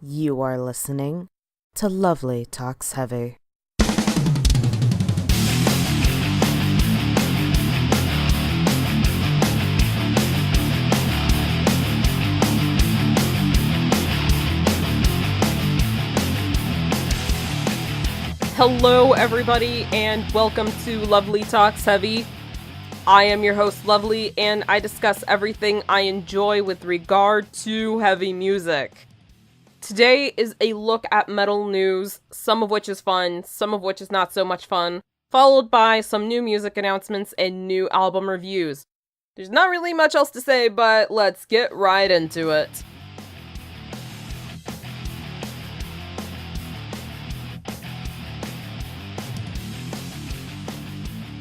You are listening to Lovely Talks Heavy. Hello everybody and welcome to Lovely Talks Heavy. I am your host Lovely and I discuss everything I enjoy with regard to heavy music. Today is a look at metal news, some of which is fun, some of which is not so much fun, followed by some new music announcements and new album reviews. There's not really much else to say, but let's get right into it.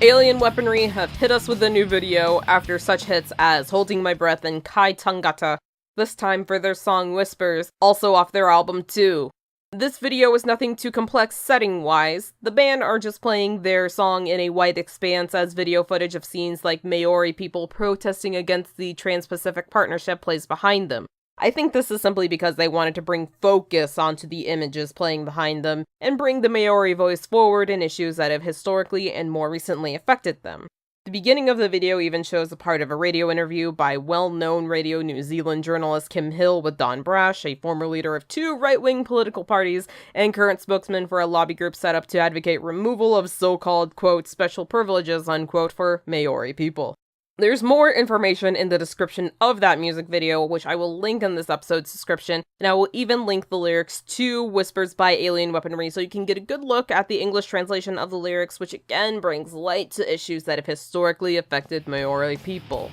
Alien Weaponry have hit us with a new video after such hits as Holding My Breath and Kai Tangata, this time for their song Whispers, also off their album too. This video is nothing too complex setting-wise. The band are just playing their song in a white expanse as video footage of scenes like Maori people protesting against the Trans-Pacific Partnership plays behind them. I think this is simply because they wanted to bring focus onto the images playing behind them and bring the Maori voice forward in issues that have historically and more recently affected them. The beginning of the video even shows a part of a radio interview by well-known Radio New Zealand journalist Kim Hill with Don Brash, a former leader of two right-wing political parties and current spokesman for a lobby group set up to advocate removal of so-called, quote, special privileges, unquote, for Maori people. There's more information in the description of that music video, which I will link in this episode's description, and I will even link the lyrics to Whispers by Alien Weaponry so you can get a good look at the English translation of the lyrics, which again brings light to issues that have historically affected Maori people.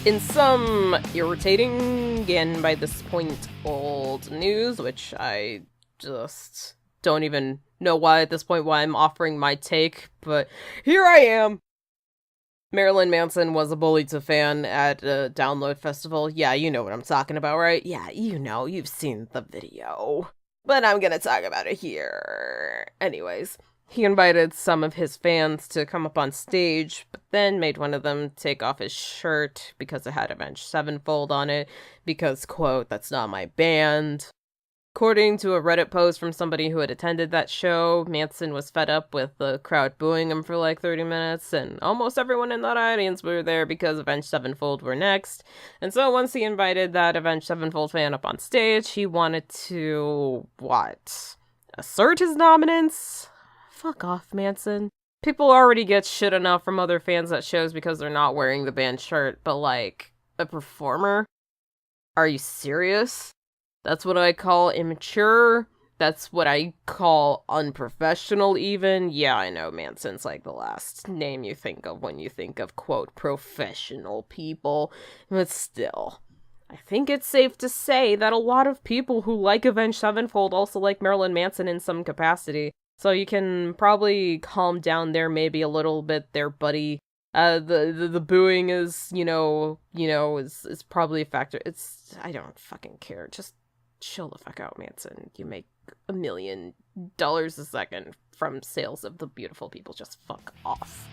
In some irritating, and by this point old news, which I just don't even know why at this point why I'm offering my take, but here I am. Marilyn Manson was a bully to fan at a Download Festival. Yeah, you know what I'm talking about, right? Yeah, you know, you've seen the video. But I'm gonna talk about it here. Anyways, he invited some of his fans to come up on stage, but then made one of them take off his shirt because it had Avenged Sevenfold on it, because, quote, that's not my band. According to a Reddit post from somebody who had attended that show, Manson was fed up with the crowd booing him for like 30 minutes, and almost everyone in that audience were there because Avenged Sevenfold were next. And so once he invited that Avenged Sevenfold fan up on stage, he wanted to, assert his dominance? Fuck off, Manson. People already get shit enough from other fans at shows because they're not wearing the band shirt, but like, a performer? Are you serious? That's what I call immature. That's what I call unprofessional even. Yeah, I know Manson's like the last name you think of when you think of, quote, professional people. But still, I think it's safe to say that a lot of people who like Avenged Sevenfold also like Marilyn Manson in some capacity. So you can probably calm down there maybe a little bit there, buddy. The booing is, is probably a factor. I don't fucking care. Just chill the fuck out, Manson. You make $1 million a second from sales of the beautiful people. Just fuck off.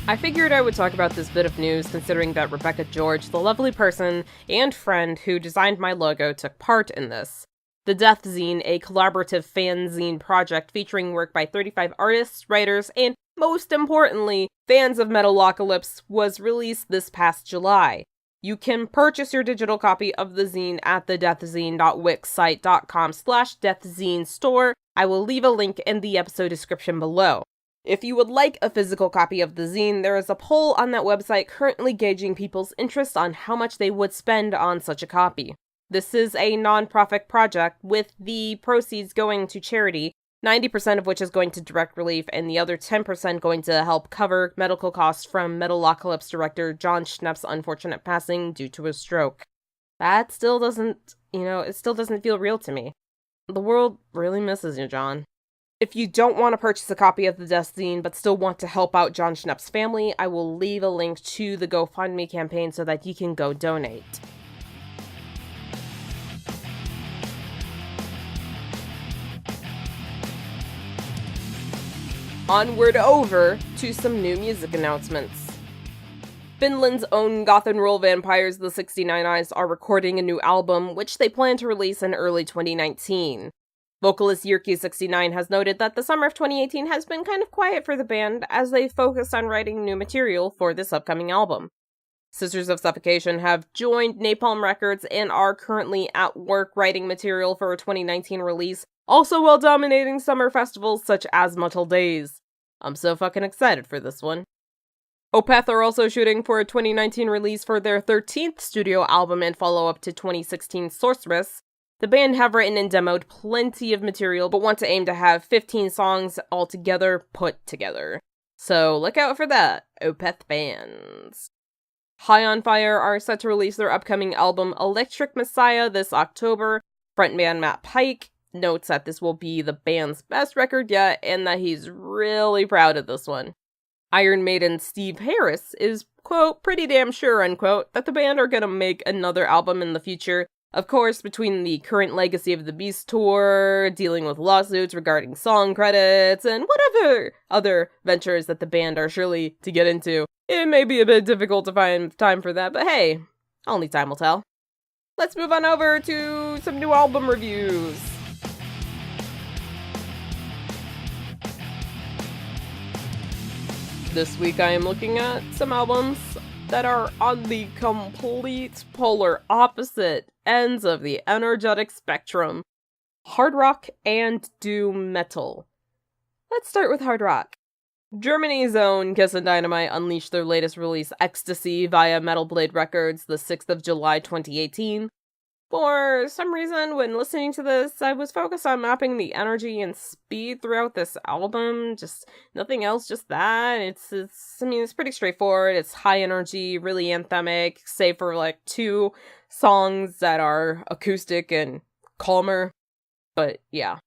I figured I would talk about this bit of news considering that Rebecca George, the lovely person and friend who designed my logo, took part in this. The Death Zine, a collaborative fanzine project featuring work by 35 artists, writers, and most importantly, fans of Metalocalypse, was released this past July. You can purchase your digital copy of the zine at the deathzine.wixsite.com/deathzine store. I will leave a link in the episode description below. If you would like a physical copy of the zine, there is a poll on that website currently gauging people's interest on how much they would spend on such a copy. This is a non-profit project with the proceeds going to charity, 90% of which is going to direct relief and the other 10% going to help cover medical costs from Metalocalypse director John Schnepp's unfortunate passing due to a stroke. That still doesn't, it still doesn't feel real to me. The world really misses you, John. If you don't want to purchase a copy of the Death Zine but still want to help out John Schnepp's family, I will leave a link to the GoFundMe campaign so that you can go donate. onward over to some new music announcements. Finland's own goth and roll vampires, the 69 Eyes, are recording a new album, which they plan to release in early 2019. Vocalist Yurki69 has noted that the summer of 2018 has been kind of quiet for the band as they focus on writing new material for this upcoming album. Sisters of Suffocation have joined Napalm Records and are currently at work writing material for a 2019 release, also while dominating summer festivals such as Metal Days. I'm so fucking excited for this one. Opeth are also shooting for a 2019 release for their 13th studio album and follow-up to 2016's Sorceress. The band have written and demoed plenty of material, but want to aim to have 15 songs altogether put together. So look out for that, Opeth fans. High on Fire are set to release their upcoming album Electric Messiah this October. Frontman Matt Pike notes that this will be the band's best record yet, and that he's really proud of this one. Iron Maiden Steve Harris is, quote, pretty damn sure, unquote, that the band are gonna make another album in the future. Of course, between the current Legacy of the Beast tour, dealing with lawsuits regarding song credits, and whatever other ventures that the band are surely to get into, it may be a bit difficult to find time for that, but hey, only time will tell. Let's move on over to some new album reviews. This week I am looking at some albums that are on the complete polar opposite ends of the energetic spectrum. Hard rock and doom metal. Let's start with hard rock. Germany's own Kiss and Dynamite unleashed their latest release, Ecstasy, via Metal Blade Records the 6th of July 2018. For some reason, when listening to this, I was focused on mapping the energy and speed throughout this album. Just nothing else, just that. It's pretty straightforward. It's high energy, really anthemic, save for like 2 songs that are acoustic and calmer. But yeah.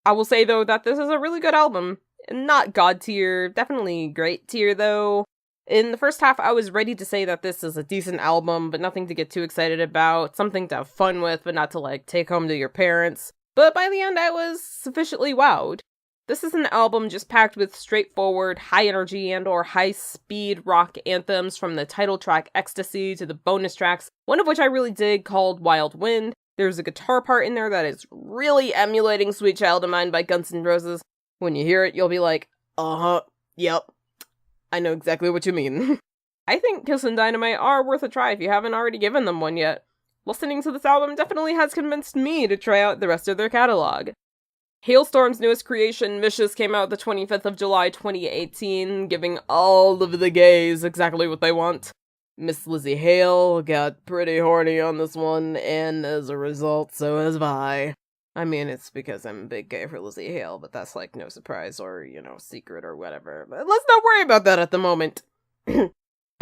I will say though that this is a really good album. Not god tier, definitely great tier though. In the first half, I was ready to say that this is a decent album, but nothing to get too excited about, something to have fun with, but not to, like, take home to your parents. But by the end, I was sufficiently wowed. This is an album just packed with straightforward, high-energy and/or high-speed rock anthems from the title track Ecstasy to the bonus tracks, one of which I really dig called Wild Wind. There's a guitar part in there that is really emulating Sweet Child of Mine by Guns N' Roses. When you hear it, you'll be like, yep. I know exactly what you mean. I think Kiss and Dynamite are worth a try if you haven't already given them one yet. Listening to this album definitely has convinced me to try out the rest of their catalog. Halestorm's newest creation, Vicious, came out the 25th of July 2018, giving all of the gays exactly what they want. Miss Lizzie Hale got pretty horny on this one, and as a result, so has I. I mean, it's because I'm a big gay for Lizzie Hale, but that's like no surprise or, secret or whatever. But let's not worry about that at the moment. I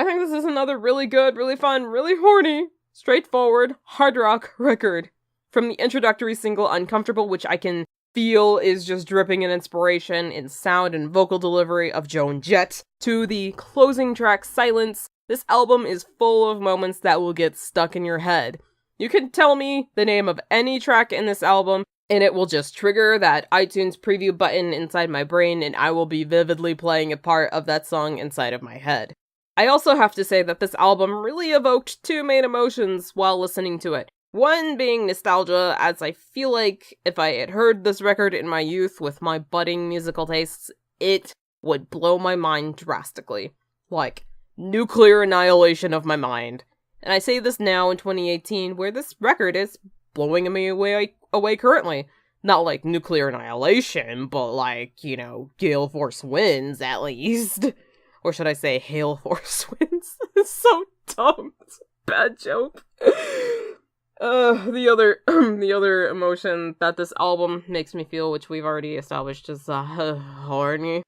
think this is another really good, really fun, really horny, straightforward, hard rock record. From the introductory single Uncomfortable, which I can feel is just dripping in inspiration in sound and vocal delivery of Joan Jett, to the closing track Silence, this album is full of moments that will get stuck in your head. You can tell me the name of any track in this album, and it will just trigger that iTunes preview button inside my brain, and I will be vividly playing a part of that song inside of my head. I also have to say that this album really evoked 2 main emotions while listening to it. One being nostalgia, as I feel like if I had heard this record in my youth with my budding musical tastes, it would blow my mind drastically. Like, nuclear annihilation of my mind. And I say this now in 2018, where this record is blowing me away currently. Not like nuclear annihilation, but like, gale force winds, at least. Or should I say hail force winds? It's so dumb. It's a bad joke. The other emotion that this album makes me feel, which we've already established, is horny.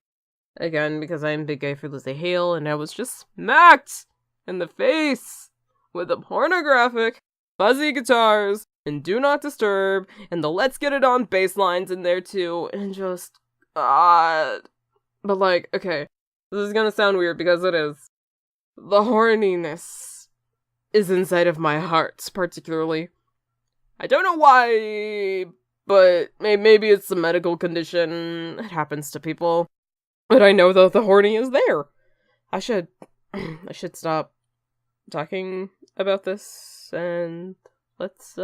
Again, because I'm big gay for Lizzie Hale, and I was just smacked in the face with the pornographic, fuzzy guitars, and Do Not Disturb, and the Let's Get It On bass lines in there too, and just, but like, okay, this is gonna sound weird because it is. The horniness is inside of my heart, particularly. I don't know why, but maybe it's a medical condition. It happens to people. But I know that the Horny is there. I should stop talking about this and let's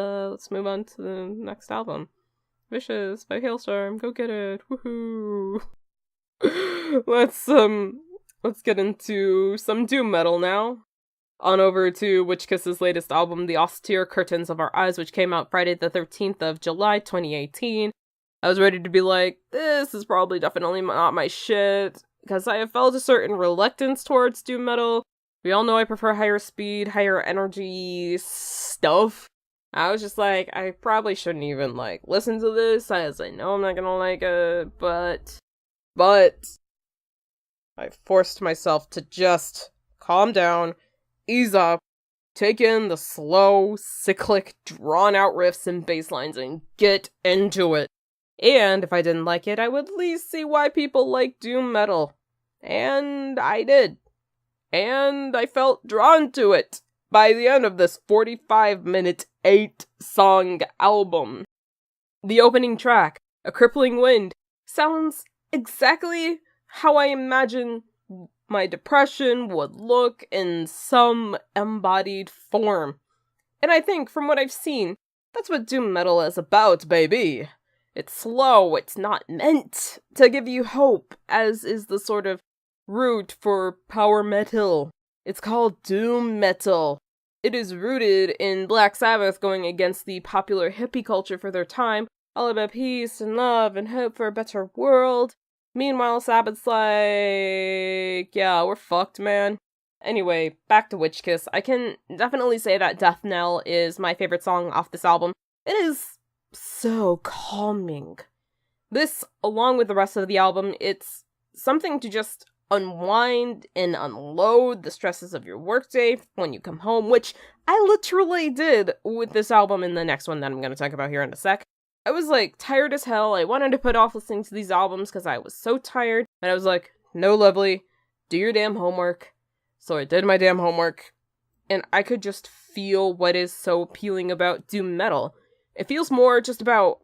move on to the next album. Vicious by Halestorm, go get it. Woohoo. Let's get into some doom metal now. On over to Witchkiss's latest album, The Austere Curtains of Our Eyes, which came out Friday the 13th of July, 2018. I was ready to be like, this is probably definitely not my shit, because I have felt a certain reluctance towards doom metal. We all know I prefer higher speed, higher energy stuff. I was just like, I probably shouldn't even, listen to this, as I know I'm not gonna like it, but I forced myself to just calm down, ease up, take in the slow, cyclic, drawn-out riffs and bass lines and get into it. And if I didn't like it, I would at least see why people like doom metal. And I did. And I felt drawn to it by the end of this 45-minute, 8-song album. The opening track, A Crippling Wind, sounds exactly how I imagine my depression would look in some embodied form. And I think, from what I've seen, that's what doom metal is about, baby. It's slow, it's not meant to give you hope, as is the sort of root for power metal. It's called doom metal. It is rooted in Black Sabbath going against the popular hippie culture for their time, all about peace and love and hope for a better world. Meanwhile, Sabbath's like, yeah, we're fucked, man. Anyway, back to Witchkiss. I can definitely say that Death Knell is my favorite song off this album. It is so calming. This, along with the rest of the album, it's something to just unwind and unload the stresses of your workday when you come home, which I literally did with this album and the next one that I'm going to talk about here in a sec. I was, tired as hell. I wanted to put off listening to these albums because I was so tired. And I was like, no, Lovely, do your damn homework. So I did my damn homework. And I could just feel what is so appealing about doom metal. It feels more just about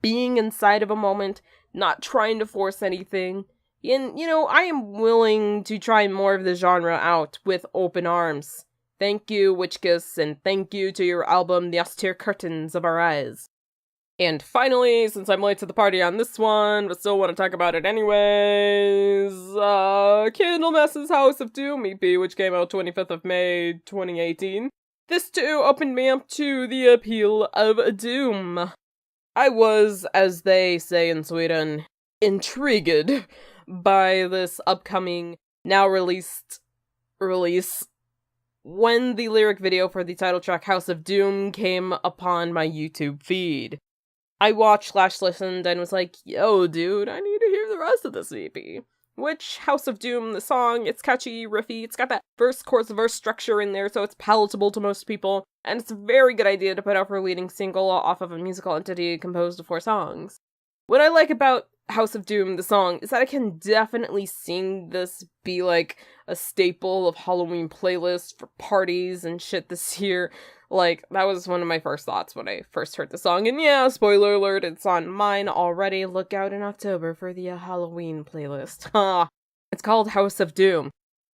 being inside of a moment, not trying to force anything. And, I am willing to try more of the genre out with open arms. Thank you, Witchkiss, and thank you to your album, The Austere Curtains of Our Eyes. And finally, since I'm late to the party on this one, but still want to talk about it anyways, Candlemass's House of Doom EP, which came out 25th of May, 2018. This too opened me up to the appeal of Doom. I was, as they say in Sweden, intrigued by this upcoming, now released release when the lyric video for the title track House of Doom came upon my YouTube feed. I watched/listened and was like, yo, dude, I need to hear the rest of this EP. Which, House of Doom, the song, it's catchy, riffy, it's got that verse structure in there, so it's palatable to most people, and it's a very good idea to put out her leading single off of a musical entity composed of 4 songs. What I like about House of Doom, the song, is that I can definitely sing this be a staple of Halloween playlists for parties and shit this year. That was one of my first thoughts when I first heard the song. And yeah, spoiler alert, it's on mine already. Look out in October for the Halloween playlist. It's called House of Doom.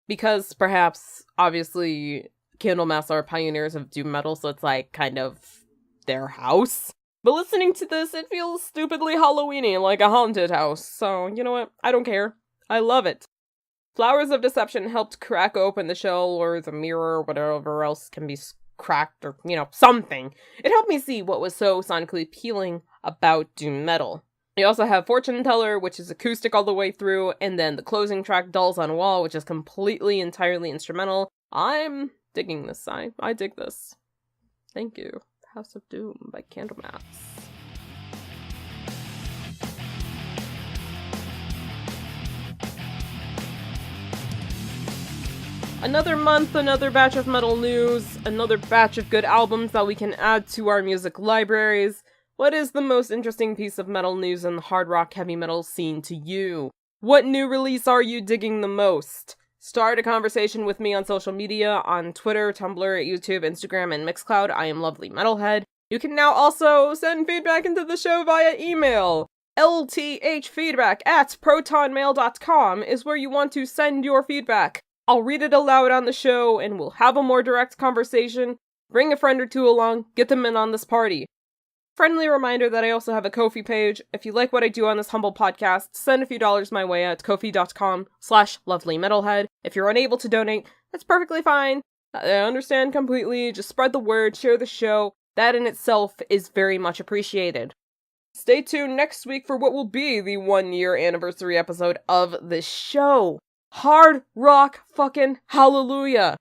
Because perhaps, obviously, Candlemass are pioneers of doom metal, so it's kind of their house. But listening to this, it feels stupidly Halloweeny, like a haunted house. So, you know what? I don't care. I love it. Flowers of Deception helped crack open the shell or the mirror or whatever else can be cracked or, something. It helped me see what was so sonically appealing about doom metal. You also have Fortune Teller, which is acoustic all the way through, and then the closing track, Dolls on Wall, which is entirely instrumental. I'm digging this. I dig this. Thank you. House of Doom by Candlemass. Another month, another batch of metal news, another batch of good albums that we can add to our music libraries. What is the most interesting piece of metal news in the hard rock heavy metal scene to you? What new release are you digging the most? Start a conversation with me on social media, on Twitter, Tumblr, YouTube, Instagram, and Mixcloud. I am LovelyMetalhead. You can now also send feedback into the show via email. lthfeedback at protonmail.com is where you want to send your feedback. I'll read it aloud on the show, and we'll have a more direct conversation. Bring a friend or two along, get them in on this party. Friendly reminder that I also have a Ko-fi page. If you like what I do on this humble podcast, send a few dollars my way at ko-fi.com/LovelyMetalhead. If you're unable to donate, that's perfectly fine. I understand completely. Just spread the word, share the show. That in itself is very much appreciated. Stay tuned next week for what will be the 1-year anniversary episode of this show. Hard rock fucking hallelujah.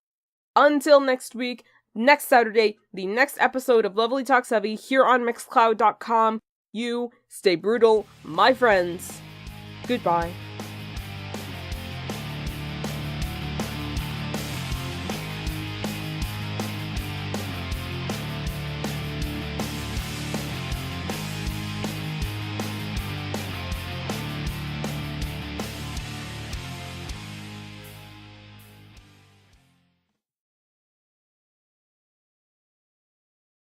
Until next week, next Saturday, the next episode of Lovely Talks Heavy here on Mixcloud.com. You stay brutal, my friends. Goodbye.